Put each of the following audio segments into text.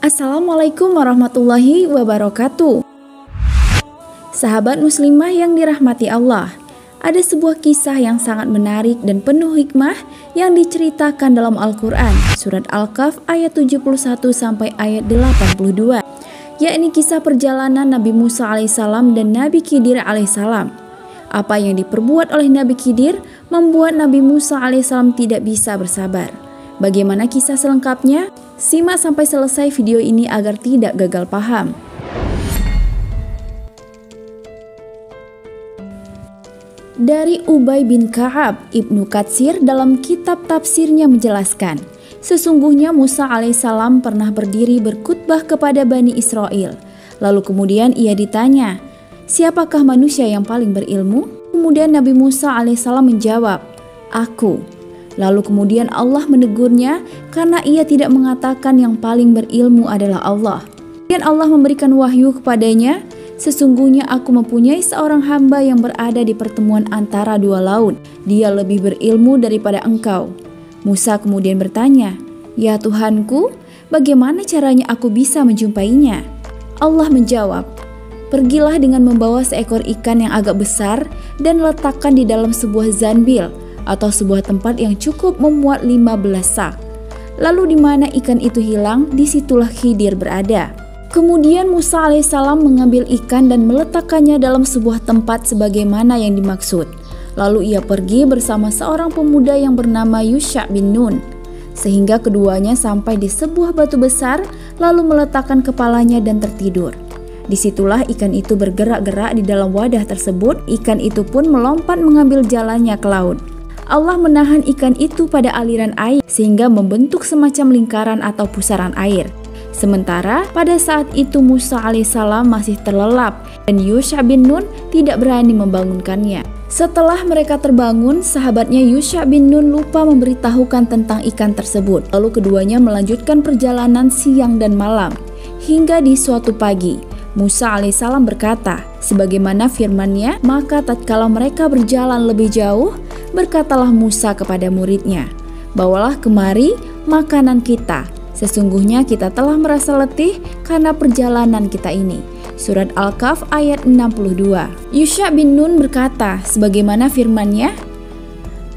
Assalamualaikum warahmatullahi wabarakatuh. Sahabat muslimah yang dirahmati Allah, ada sebuah kisah yang sangat menarik dan penuh hikmah yang diceritakan dalam Al-Quran, surat Al-Kahf ayat 71 sampai ayat 82, yakni kisah perjalanan Nabi Musa alaihissalam dan Nabi Khidir alaihissalam. Apa yang diperbuat oleh Nabi Khidir membuat Nabi Musa alaihissalam tidak bisa bersabar. Bagaimana kisah selengkapnya? Simak sampai selesai video ini agar tidak gagal paham. Dari Ubay bin Ka'ab, Ibnu Katsir dalam kitab tafsirnya menjelaskan, sesungguhnya Musa alaihissalam pernah berdiri berkhutbah kepada Bani Israel. Lalu kemudian ia ditanya, siapakah manusia yang paling berilmu? Kemudian Nabi Musa alaihissalam menjawab, aku. Lalu kemudian Allah menegurnya karena ia tidak mengatakan yang paling berilmu adalah Allah. Dan Allah memberikan wahyu kepadanya, sesungguhnya aku mempunyai seorang hamba yang berada di pertemuan antara dua laut. Dia lebih berilmu daripada engkau. Musa kemudian bertanya, ya Tuhanku, bagaimana caranya aku bisa menjumpainya? Allah menjawab, pergilah dengan membawa seekor ikan yang agak besar dan letakkan di dalam sebuah zanbil atau sebuah tempat yang cukup memuat 15 sak. Lalu di mana ikan itu hilang, disitulah Khidir berada. Kemudian Musa alaihissalam mengambil ikan dan meletakkannya dalam sebuah tempat sebagaimana yang dimaksud. Lalu ia pergi bersama seorang pemuda yang bernama Yusha bin Nun, sehingga keduanya sampai di sebuah batu besar, lalu meletakkan kepalanya dan tertidur. Disitulah ikan itu bergerak-gerak di dalam wadah tersebut. Ikan itu pun melompat mengambil jalannya ke laut. Allah menahan ikan itu pada aliran air sehingga membentuk semacam lingkaran atau pusaran air. Sementara pada saat itu Musa alaihissalam masih terlelap dan Yusha bin Nun tidak berani membangunkannya. Setelah mereka terbangun, sahabatnya Yusha bin Nun lupa memberitahukan tentang ikan tersebut. Lalu keduanya melanjutkan perjalanan siang dan malam hingga di suatu pagi Musa alaihissalam berkata, sebagaimana firman-Nya, maka tatkala mereka berjalan lebih jauh, berkatalah Musa kepada muridnya, bawalah kemari makanan kita. Sesungguhnya kita telah merasa letih karena perjalanan kita ini. Surat Al-Kahf ayat 62. Yusha bin Nun berkata, sebagaimana firman-Nya,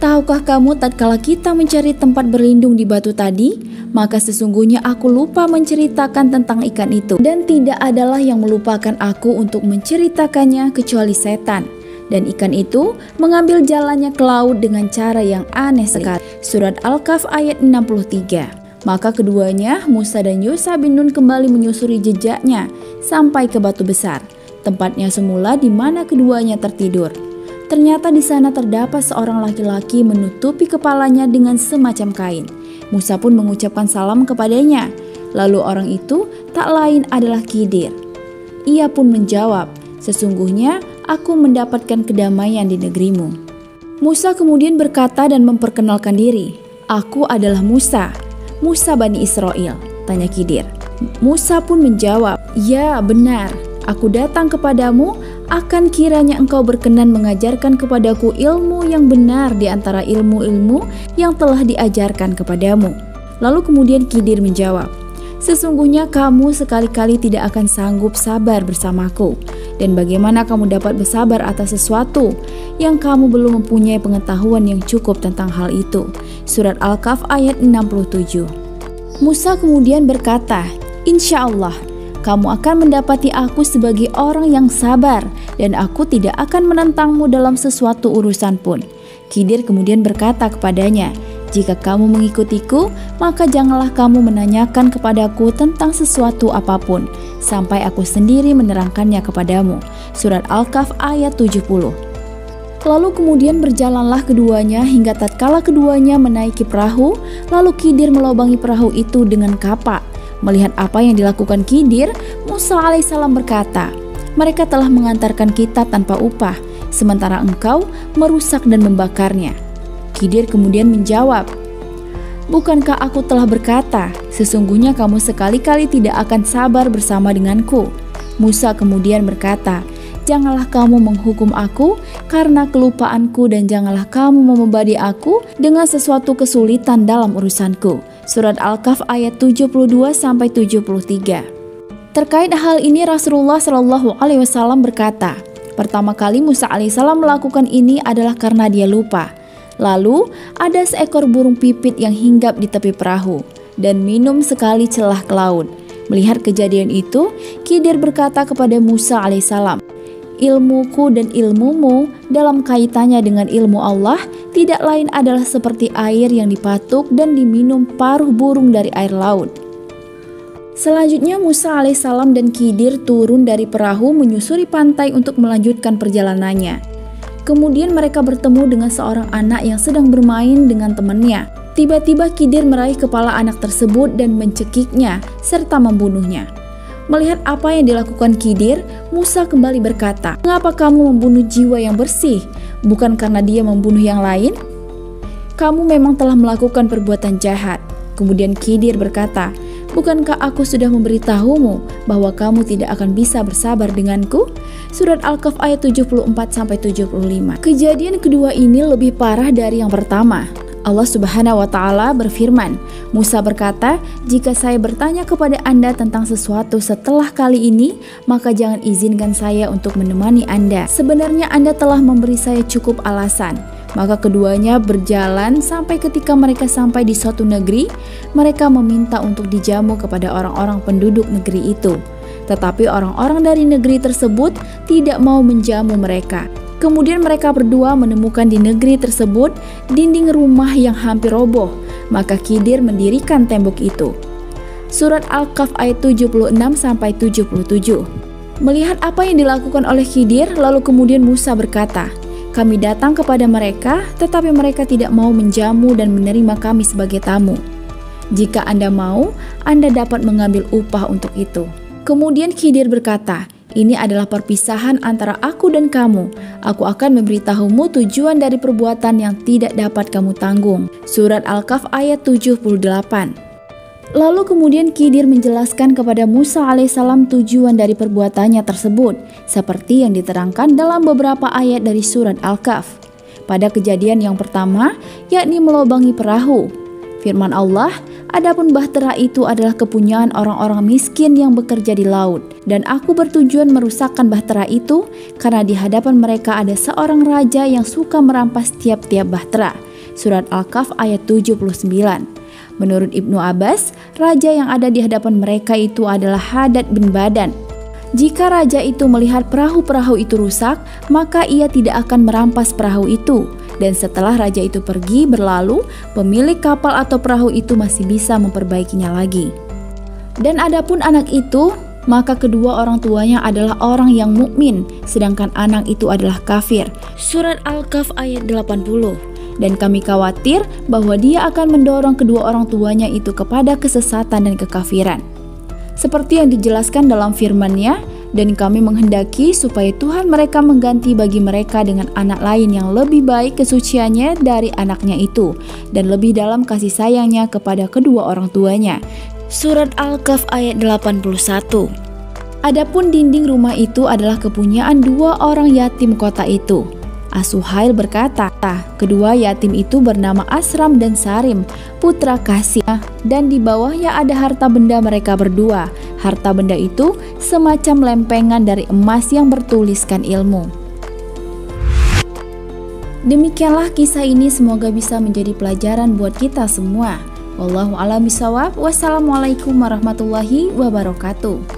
tahukah kamu tatkala kita mencari tempat berlindung di batu tadi, maka sesungguhnya aku lupa menceritakan tentang ikan itu, dan tidak adalah yang melupakan aku untuk menceritakannya kecuali setan. Dan ikan itu mengambil jalannya ke laut dengan cara yang aneh sekali. Surat Al-Kahf ayat 63. Maka keduanya, Musa dan Yusha bin Nun, kembali menyusuri jejaknya sampai ke batu besar, tempatnya semula di mana keduanya tertidur. Ternyata di sana terdapat seorang laki-laki menutupi kepalanya dengan semacam kain. Musa pun mengucapkan salam kepadanya. Lalu orang itu tak lain adalah Khidir. Ia pun menjawab, sesungguhnya aku mendapatkan kedamaian di negerimu. Musa kemudian berkata dan memperkenalkan diri. Aku adalah Musa, Musa Bani Israel, tanya Khidir. Musa pun menjawab, ya benar, aku datang kepadamu, akan kiranya engkau berkenan mengajarkan kepadaku ilmu yang benar di antara ilmu-ilmu yang telah diajarkan kepadamu. Lalu kemudian Khidir menjawab, sesungguhnya kamu sekali-kali tidak akan sanggup sabar bersamaku. Dan bagaimana kamu dapat bersabar atas sesuatu yang kamu belum mempunyai pengetahuan yang cukup tentang hal itu. Surat Al-Kahf ayat 67. Musa kemudian berkata, insya Allah, kamu akan mendapati aku sebagai orang yang sabar dan aku tidak akan menentangmu dalam sesuatu urusan pun. Khidir kemudian berkata kepadanya, jika kamu mengikutiku, maka janganlah kamu menanyakan kepadaku tentang sesuatu apapun, sampai aku sendiri menerangkannya kepadamu. Surat Al-Kahf ayat 70. Lalu kemudian berjalanlah keduanya hingga tatkala keduanya menaiki perahu, lalu Khidir melobangi perahu itu dengan kapak. Melihat apa yang dilakukan Khidir, Musa alaihissalam berkata, mereka telah mengantarkan kita tanpa upah, sementara engkau merusak dan membakarnya. Khidir kemudian menjawab, bukankah aku telah berkata, sesungguhnya kamu sekali-kali tidak akan sabar bersama denganku. Musa kemudian berkata, janganlah kamu menghukum aku karena kelupaanku dan janganlah kamu membebani aku dengan sesuatu kesulitan dalam urusanku. Surat Al-Kahf ayat 72-73. Terkait hal ini Rasulullah Shallallahu Alaihi Wasallam berkata, pertama kali Musa alaihissalam melakukan ini adalah karena dia lupa. Lalu ada seekor burung pipit yang hinggap di tepi perahu dan minum sekali celah ke laut. Melihat kejadian itu, Khidir berkata kepada Musa alaihissalam, ilmuku dan ilmumu dalam kaitannya dengan ilmu Allah tidak lain adalah seperti air yang dipatuk dan diminum paruh burung dari air laut. Selanjutnya Musa alaihissalam dan Khidir turun dari perahu menyusuri pantai untuk melanjutkan perjalanannya. Kemudian mereka bertemu dengan seorang anak yang sedang bermain dengan temannya. Tiba-tiba Khidir meraih kepala anak tersebut dan mencekiknya serta membunuhnya. Melihat apa yang dilakukan Khidir, Musa kembali berkata, "Mengapa kamu membunuh jiwa yang bersih? Bukan karena dia membunuh yang lain? Kamu memang telah melakukan perbuatan jahat." Kemudian Khidir berkata, "Bukankah aku sudah memberitahumu bahwa kamu tidak akan bisa bersabar denganku?" Surat Al-Kahf ayat 74-75. Kejadian kedua ini lebih parah dari yang pertama. Allah Subhanahu wa Ta'ala berfirman, Musa berkata, "Jika saya bertanya kepada Anda tentang sesuatu setelah kali ini, maka jangan izinkan saya untuk menemani Anda. Sebenarnya Anda telah memberi saya cukup alasan." Maka keduanya berjalan sampai ketika mereka sampai di suatu negeri, mereka meminta untuk dijamu kepada orang-orang penduduk negeri itu. Tetapi orang-orang dari negeri tersebut tidak mau menjamu mereka. Kemudian mereka berdua menemukan di negeri tersebut dinding rumah yang hampir roboh. Maka Khidir mendirikan tembok itu. Surat Al-Kahf ayat 76-77. Melihat apa yang dilakukan oleh Khidir, lalu kemudian Musa berkata, "Kami datang kepada mereka, tetapi mereka tidak mau menjamu dan menerima kami sebagai tamu. Jika Anda mau, Anda dapat mengambil upah untuk itu." Kemudian Khidir berkata, "Ini adalah perpisahan antara aku dan kamu. Aku akan memberitahumu tujuan dari perbuatan yang tidak dapat kamu tanggung." Surat Al-Kahf ayat 78. Lalu kemudian Khidir menjelaskan kepada Musa alaihissalam tujuan dari perbuatannya tersebut, seperti yang diterangkan dalam beberapa ayat dari surat Al-Kahf. Pada kejadian yang pertama, yakni melobangi perahu, firman Allah, "Adapun bahtera itu adalah kepunyaan orang-orang miskin yang bekerja di laut, dan aku bertujuan merusakkan bahtera itu karena di hadapan mereka ada seorang raja yang suka merampas tiap-tiap bahtera." Surat Al-Kahf ayat 79. Menurut Ibnu Abbas, raja yang ada di hadapan mereka itu adalah Hadad bin Badan. Jika raja itu melihat perahu-perahu itu rusak, maka ia tidak akan merampas perahu itu. Dan setelah raja itu pergi berlalu, pemilik kapal atau perahu itu masih bisa memperbaikinya lagi. Dan adapun anak itu, maka kedua orang tuanya adalah orang yang mukmin, sedangkan anak itu adalah kafir. Surat Al-Kahf ayat 80. Dan kami khawatir bahwa dia akan mendorong kedua orang tuanya itu kepada kesesatan dan kekafiran. Seperti yang dijelaskan dalam firman-Nya, dan kami menghendaki supaya Tuhan mereka mengganti bagi mereka dengan anak lain yang lebih baik kesuciannya dari anaknya itu, dan lebih dalam kasih sayangnya kepada kedua orang tuanya. Surat Al-Kahf ayat 81. Adapun dinding rumah itu adalah kepunyaan dua orang yatim kota itu. As-Suhail berkata, kedua yatim itu bernama Asram dan Sarim, putra Kasih, dan di bawahnya ada harta benda mereka berdua. Harta benda itu semacam lempengan dari emas yang bertuliskan ilmu. Demikianlah kisah ini, semoga bisa menjadi pelajaran buat kita semua. Wallahu a'lam bishawab. Wassalamualaikum warahmatullahi wabarakatuh.